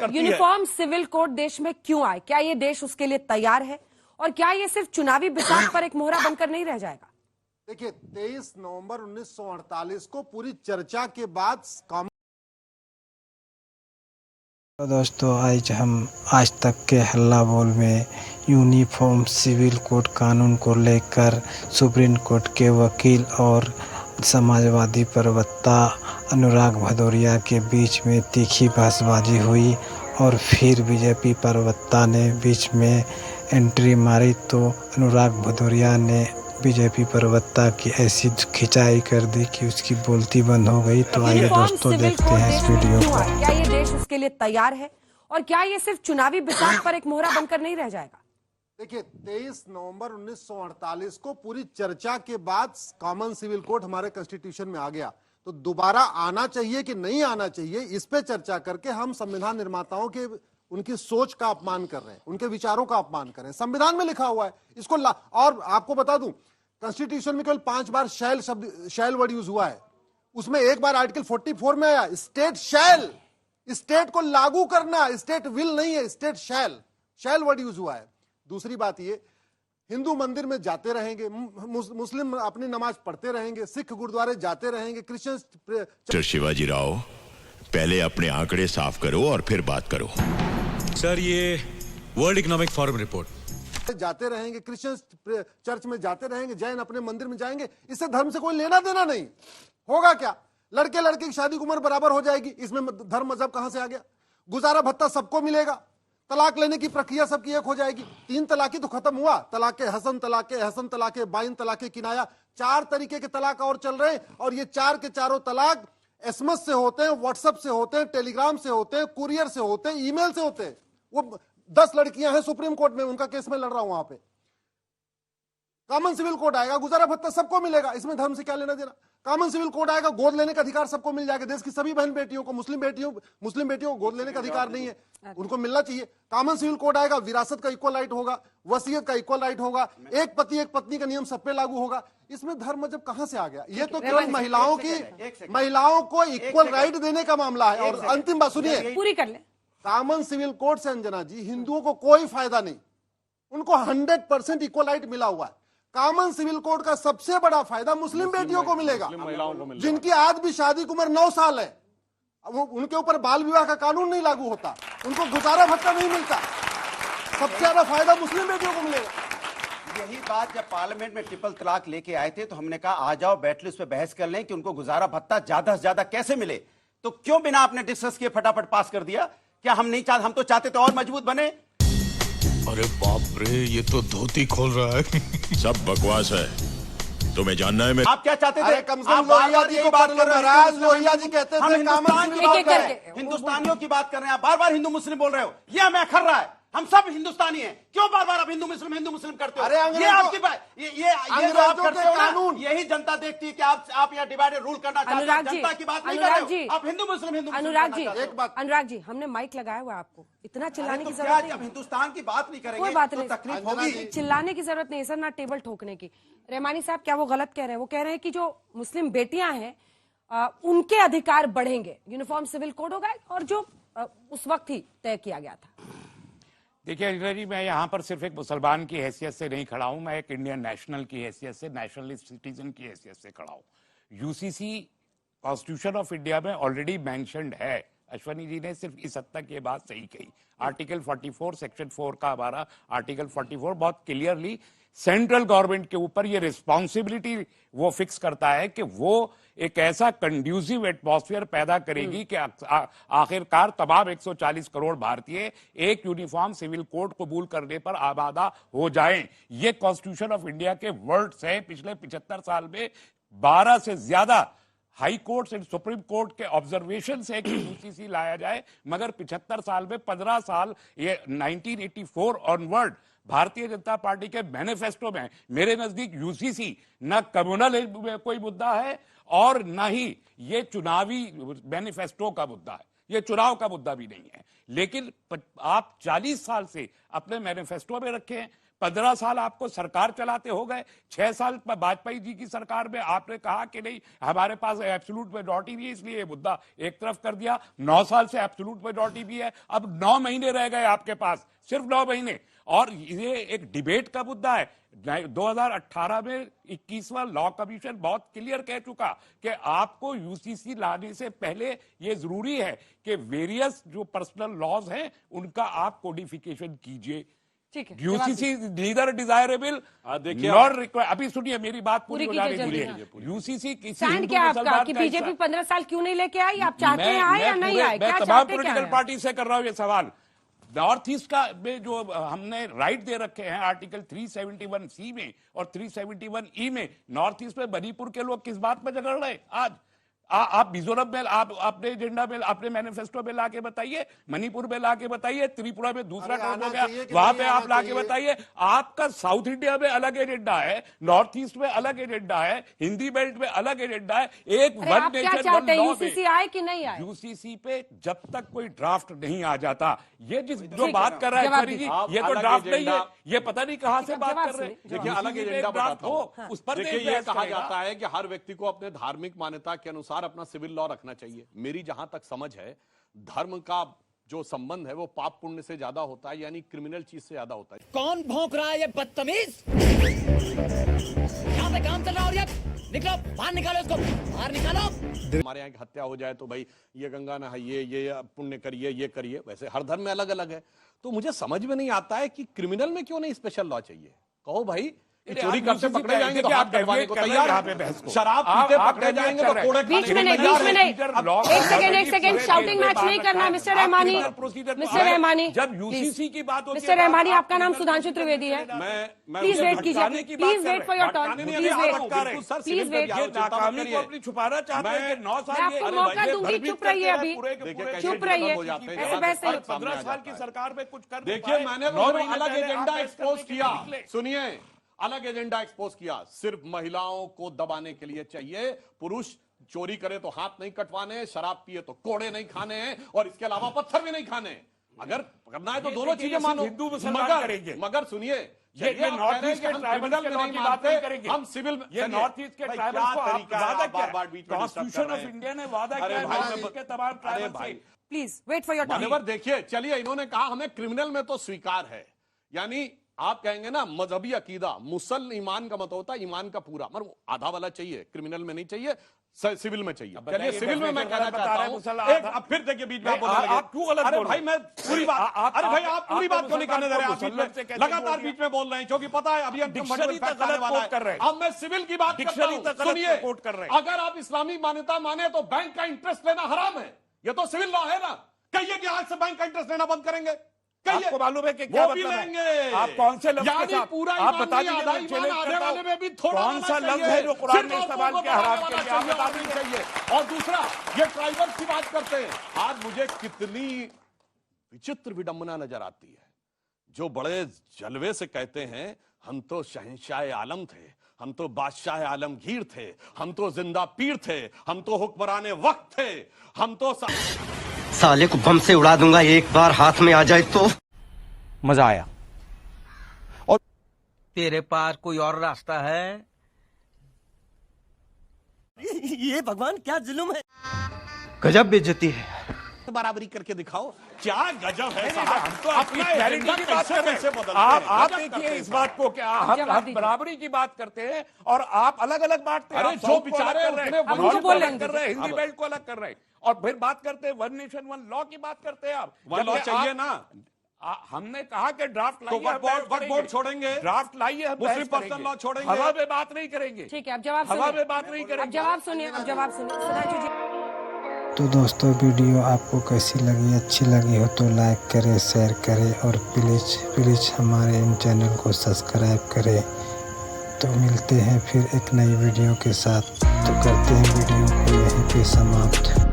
करती है। Uniform civil code देश में क्यों आए? क्या ये देश उसके लिए तैयार है? और क्या ये सिर्फ चुनावी बिसात पर एक मोहरा बनकर नहीं रह जाएगा? देखिए, 23 नवंबर 1948 को पूरी चर्चा के बाद तो दोस्तों, आज हम आज तक के हल्ला बोल में यूनिफॉर्म सिविल कोड कानून को लेकर सुप्रीम कोर्ट के वकील और समाजवादी प्रवक्ता अनुराग भदौरिया के बीच में तीखी बहसबाजी हुई और फिर बीजेपी प्रवक्ता ने बीच में एंट्री मारी तो अनुराग भदौरिया ने बीजेपी प्रवक्ता की ऐसी खिंचाई कर दी कि उसकी बोलती बंद हो गई। तो आइए दोस्तों देखते हैं इस वीडियो को। क्या ये देश उसके लिए तैयार है? और क्या ये सिर्फ चुनावी बिसात पर एक मोहरा बनकर नहीं रह जाएगा? देखिए, 23 नवंबर 1948 को पूरी चर्चा के बाद कॉमन सिविल कोड हमारे कॉन्स्टिट्यूशन में आ गया। तो दोबारा आना चाहिए कि नहीं आना चाहिए, इस पे चर्चा करके हम संविधान निर्माताओं के उनकी सोच का अपमान कर रहे हैं, उनके विचारों का अपमान कर रहे हैं। संविधान में लिखा हुआ है इसको और आपको बता दूं, कॉन्स्टिट्यूशन में केवल 5 बार शैल वर्ड यूज हुआ है। उसमें एक बार आर्टिकल 44 में आया स्टेट शैल, स्टेट को लागू करना, स्टेट विल नहीं है, स्टेट शैल वर्ड यूज हुआ है। दूसरी बात ये, हिंदू मंदिर में जाते रहेंगे, मुस्लिम अपनी नमाज पढ़ते रहेंगे, सिख गुरुद्वारे जाते रहेंगे, क्रिश्चियन। शिवाजी राव, पहले अपने आंकड़े साफ करो और फिर बात करो। सर, ये वर्ल्ड इकोनॉमिक फोरम रिपोर्ट जाते रहेंगे, क्रिश्चियन चर्च में जाते रहेंगे, जैन अपने मंदिर में जाएंगे। इससे धर्म से कोई लेना देना नहीं होगा। क्या लड़के लड़के की शादी की उम्र बराबर हो जाएगी? इसमें धर्म मजहब कहां से आ गया? गुजारा भत्ता सबको मिलेगा, तलाक लेने की प्रक्रिया सबकी एक हो जाएगी। 3 तलाकी तो खत्म हुआ, तलाक हसन तलाक बाइन तलाक किनाया, 4 तरीके के तलाक और चल रहे हैं। और ये 4 के चारों तलाक एसएमएस से होते हैं, व्हाट्सएप से होते हैं, टेलीग्राम से होते हैं, कुरियर से होते हैं, ईमेल से होते हैं। वो 10 लड़कियां हैं सुप्रीम कोर्ट में, उनका केस में लड़ रहा हूं। वहां पे कॉमन सिविल कोड आएगा, गुजारा भत्ता सबको मिलेगा, इसमें धर्म से क्या लेना देना? कॉमन सिविल कोड आएगा, गोद लेने का अधिकार सबको मिल जाएगा। देश की सभी बहन बेटियों को, मुस्लिम बेटियों को गोद लेने का अधिकार नहीं है, उनको मिलना चाहिए। कॉमन सिविल कोड आएगा, विरासत का इक्वल राइट होगा, वसीयत का इक्वल राइट होगा, एक पति एक पत्नी का नियम सब पे लागू होगा। इसमें धर्म मजहब कहां से आ गया? ये तो केवल महिलाओं को इक्वल राइट देने का मामला है। और अंतिम बात सुनिए, पूरी कर ले। कॉमन सिविल कोड से अंजना जी हिंदुओं को कोई फायदा नहीं, उनको 100% इक्वल राइट मिला हुआ है। कॉमन सिविल कोड का सबसे बड़ा फायदा मुस्लिम बेटियों को मिलेगा, जिनकी आज भी शादी की उम्र 9 साल है। उनके ऊपर बाल विवाह का कानून नहीं लागू होता, उनको गुजारा भत्ता नहीं मिलता। सबसे ज्यादा फायदा मुस्लिम बेटियों को मिलेगा। यही बात जब पार्लियामेंट में ट्रिपल तलाक लेके आए थे तो हमने कहा आ जाओ बैठ लो, इस पे बहस कर लें कि उनको गुजारा भत्ता ज्यादा से ज्यादा कैसे मिले। तो क्यों बिना आपने डिस्कस किए फटाफट पास कर दिया? क्या हम नहीं चाहते? हम तो चाहते थे और मजबूत बने। अरे बाप रे, ये तो धोती खोल रहा है। सब बकवास है, तुम्हें जानना है। आप क्या चाहते थे? कम से कम लोहिया जी को बात कर रहे हैं। लोहिया जी कहते थे हिंदुस्तानियों की बात कर रहे हैं, बार बार हिंदू मुस्लिम बोल रहे हो, ये हमें अखर रहा है। हम सब हिंदुस्तानी हैं, क्यों बार बार आप हिंदू मुस्लिम करते हो? अरे ये आपकी बात, ये जो आप करते हो कानून, यही जनता देखती है कि आप यहाँ डिवाइडेड रूल करना चाहते हैं। जनता की बात नहीं कर रहे हो आप, हिंदू मुस्लिम। अनुराग जी, हमने माइक लगाया हुआ है, आपको इतना चिल्लाने की जरूरत नहीं। अब हिंदुस्तान की बात नहीं करेंगे, कोई बात तो नहीं, तकलीफ होगी। चिल्लाने की जरूरत नहीं सर, ना टेबल ठोकने की। रहमानी साहब, क्या वो गलत कह रहे हैं? वो कह रहे हैं कि जो मुस्लिम बेटियां हैं उनके अधिकार बढ़ेंगे, यूनिफॉर्म सिविल कोड होगा, और जो उस वक्त ही तय किया गया था। देखिए अनिता जी, मैं यहाँ पर सिर्फ एक मुसलमान की हैसियत से नहीं खड़ा हूँ, मैं एक इंडियन नेशनल की हैसियत से, नेशनलिस्ट सिटीजन की हैसियत से खड़ा हूँ। यूसीसी कॉन्स्टिट्यूशन ऑफ इंडिया में ऑलरेडी मेंशन्ड है। अश्वनी जी ने सिर्फ इस हद तक ये बात सही कही। आर्टिकल 44 सेक्शन 4 का हमारा आर्टिकल 44 बहुत क्लियरली सेंट्रल गवर्नमेंट के ऊपर ये रिस्पॉन्सिबिलिटी वो फिक्स करता है कि वो एक ऐसा कंड्यूसिव एटमॉस्फेयर पैदा करेगी कि आखिरकार तमाम 140 करोड़ भारतीय एक यूनिफॉर्म सिविल कोड कबूल करने पर आबादा हो जाएं। ये कॉन्स्टिट्यूशन ऑफ इंडिया के वर्ड्स हैं। पिछले 75 साल में 12 से ज्यादा high court and supreme court के ऑब्जर्वेशन से यूसीसी लाया जाए, मगर 75 साल में 15 साल, ये 1984 ऑनवर्ड भारतीय जनता पार्टी के मैनिफेस्टो में मेरे नजदीक यूसीसी न कम्युनल में कोई मुद्दा है और न ही ये चुनावी मैनिफेस्टो का मुद्दा है, ये चुनाव का मुद्दा भी नहीं है। लेकिन आप 40 साल से अपने मैनिफेस्टो में रखें, 15 साल आपको सरकार चलाते हो गए। 6 साल वाजपेयी जी की सरकार में आपने कहा कि नहीं हमारे पास एब्सोल्यूट मेजॉरिटी नहीं है, इसलिए ये मुद्दा एक तरफ कर दिया। 9 साल से एब्सोल्यूट मेजॉरिटी भी है, अब 9 महीने रह गए आपके पास, सिर्फ 9 महीने। और ये एक डिबेट का मुद्दा है। 2018 में 21वां लॉ कमीशन बहुत क्लियर कह चुका कि आपको यूसीसी लाने से पहले ये जरूरी है कि वेरियस जो पर्सनल लॉज हैं उनका आप कोडिफिकेशन कीजिए। ठीक है, यूसीसी नीदर डिजायरेबल देखिए नॉट रिक्वायर्ड। अभी सुनिए मेरी बात पूरी हो कीजिए जाने जल्दी, दीजिए। यूसीसी किसी स्टैंड हिंदू क्या है आपका मुसलमान कि का बीजेपी हिस्सा- 15 साल क्यों नहीं लेके आई? आप चाहते हैं आए या नहीं आए? मैं क्या तमाम चाहते क्या पॉलिटिकल है? पार्टी से कर रहा हूं ये सवाल। नॉर्थ ईस्ट का में जो हमने राइट दे रखे हैं आर्टिकल 371C में और 371E में, नॉर्थ ईस्ट में मणिपुर के लोग किस बात पर झगड़ रहे हैं आज? आप मिजोरम में आप अपने एजेंडा में अपने मैनिफेस्टो में लाके बताइए, मणिपुर में लाके बताइए, त्रिपुरा में दूसरा अरे टर्म आना हो गया, चाहिए कि वहां नहीं पे आना आप लाके चाहिए? बताइए। आपका साउथ इंडिया में अलग एजेंडा है, नॉर्थ ईस्ट में अलग एजेंडा है, हिंदी बेल्ट में अलग एजेंडा है। एक अरे वन आप क्या नेशन चाहते वन हैं, लॉ यूसीसी आए कि नहीं आए? यूसीसी पे जब तक कोई ड्राफ्ट नहीं आ जाता, ये जो ठीक बात है, कर रहा है जवाब खरी जी, आप ये तो अलग ड्राफ्ट नहीं है, एजेंडा- ये पता नहीं कहां से ठीक है, बात जवाब कर रहे हैं। सुनिए, देखिए अलग UCC पे एजेंडा एक ड्राफ्ट बताता हो, हूं। उस पर देखिए देश ये बहस कहा करेगा। जाता है कि हर व्यक्ति को अपने धार्मिक मान्यता के अनुसार अपना सिविल लॉ रखना चाहिए। मेरी जहां तक समझ है, धर्म का जो संबंध है वो पाप पुण्य से ज्यादा होता है, यानी क्रिमिनल चीज से ज्यादा होता है। कौन भौंक रहा है ये बदतमीज? यहाँ पे काम चल रहा है और ये निकलो बाहर, निकालो इसको बाहर निकालो। हमारे यहाँ की हत्या हो जाए तो भाई ये गंगा नहाइए, ये पुण्य करिए, ये करिए। वैसे हर धर्म में अलग अलग है। तो मुझे समझ में नहीं आता है कि क्रिमिनल में क्यों नहीं स्पेशल लॉ चाहिए। कहो भाई कि चोरी करते पकड़े जाएंगे तो हाथ कटवाने को तैयार है, शराब पीते पकड़े जाएंगे तो कोड़े बीच में नहीं, बीच में नहीं। एक सेकेंड शाउटिंग मैच नहीं करना मिस्टर रहमानी। मिस्टर रहमानी, जब यूसीसी की बात होती है, मिस्टर रहमानी, आपका नाम सुधांशु त्रिवेदी है। मैं प्लीज वेट कीजिए, की बात प्लीज कर वेट फॉर योर टर्न, रहे प्लीज हैं। वेट, बिल्कुल सर, प्लीज वेट। ये नाकामी को अपनी छुपाना चाहते हैं कि 9 साल मैं आपको मौका दूंगी, चुप रहिए अभी, चुप रहिए, ऐसे बहस नहीं। 15 साल की सरकार में कुछ कर देखिए मैंने तो अलग एजेंडा एक्सपोज किया। सुनिए, अलग एजेंडा एक्सपोज किया। सिर्फ महिलाओं को दबाने के लिए चाहिए। पुरुष चोरी करे तो हाथ नहीं कटवाने, शराब पिए तो कोड़े नहीं खाने हैं, और इसके अलावा पत्थर भी नहीं खाने। अगर करना है तो दोनों चीजें मानो। हिंदू मुसलमान करेंगे। मगर सुनिए, ये नॉर्थ ईस्ट के ट्राइबल्स के नहीं मानते करेंगे, हम सिविल ये नॉर्थ ईस्ट के ट्राइबल्स को वादा किया, कॉन्स्टिट्यूशन ऑफ इंडिया ने वादा किया नॉर्थ ईस्ट के तमाम ट्राइबल्स से। Please wait for your turn. मान्यवर देखिए, चलिए इन्होंने कहा हमें क्रिमिनल में तो स्वीकार है, यानी आप कहेंगे ना मजहबी अकीदा, मुसल ईमान का मत होता है ईमान का पूरा, मगर आधा वाला चाहिए, क्रिमिनल में नहीं चाहिए, सिविल में चाहिए। चलिए सिविल में मैं कहना चाहता हूं, एक अब फिर देखिए बीच में आप बोलने लगे। आप क्यों गलत अरे बोल भाई रहे मैं पूरी बात, अरे भाई आप पूरी बात क्यों नहीं करने दे रहे? आप मुसलमान से बीच कैसे में लगातार बोल दिया? बीच में बोल रहे हैं, क्योंकि पता है अभी हम डिक्शनरी तक गलत कोट कर रहे हैं। अब मैं सिविल की बात करता डिक्शनरी तक हूं। गलत सुनिए, कोट कर रहे हैं। अगर आप इस्लामी मान्यता माने तो बैंक का इंटरेस्ट लेना हराम है, ये तो सिविल लॉ है ना। कहिए कि आज से बैंक का इंटरेस्ट लेना बंद करेंगे। आपको मालूम है कि क्या वो भी मतलब लेंगे। है? आप कौन से लफ्ज के यानी साथ पूरा आप ईमान बता नहीं, आधा दीजिए, ईमान आधे वाले में भी थोड़ा कौन सा होना लफ्ज चाहिए। है जो कुरान सिर्फ ने इस्तेमाल औरतों किया को हराम बढ़ावा के लिए? आप चाहिए, बता और दीजिए। चाहिए। और दूसरा, ये ट्राइबल्स की बात करते हैं। आज मुझे कितनी विचित्र विडंबना नजर आती है, जो बड़े जलवे से कहते हैं हम तो शहंशाह आलम थे, हम तो बादशाह आलमगीर थे, हम तो जिंदा पीर थे, हम तो हुक्मरान वक्त थे, हम तो साले को बम से उड़ा दूंगा, एक बार हाथ में आ जाए तो। मजा आया। और तेरे पास कोई और रास्ता है? ये भगवान क्या जुल्म है। गजब बेइज्जती है। बराबरी करके दिखाओ, क्या गजब है साहब। हम तो अपनी इक्वालिटी की बात कर रहे हैं। आप देखिए इस बात को, क्या हम बराबरी की बात करते हैं और आप अलग अलग बांटते हैं। अरे आप जो साउथ को बेचारे अलग कर रहे हैं, उतने नॉर्थ को बोल अलग कर रहे हैं, हिंदी अब- बेल्ट को अलग कर रहे हैं, और फिर बात करते हैं वन नेशन वन लॉ की बात करते हैं। आप वन लॉ जबकि चाहिए आप- ना। हमने कहा कि ड्राफ्ट लाइए, वक्फ हम बहस बोर्ड करेंगे। छोड़ेंगे, ड्राफ्ट लाइए, हम मुस्लिम बहस पर्सनल करेंगे। लॉ छोड़ेंगे। हवा में बात नहीं करेंगे। ठीक है, अब जवाब हवा सुनिए, में बात नहीं अब करेंगे। जवाब सुनिए, अब जवाब सुनिए सुधांशु जी। तो दोस्तों वीडियो आपको कैसी लगी, अच्छी लगी हो तो लाइक करें, शेयर करें और प्लीज़ हमारे इन चैनल को सब्सक्राइब करें। तो मिलते हैं फिर एक नई वीडियो के साथ। तो करते हैं वीडियो को यहीं पे समाप्त।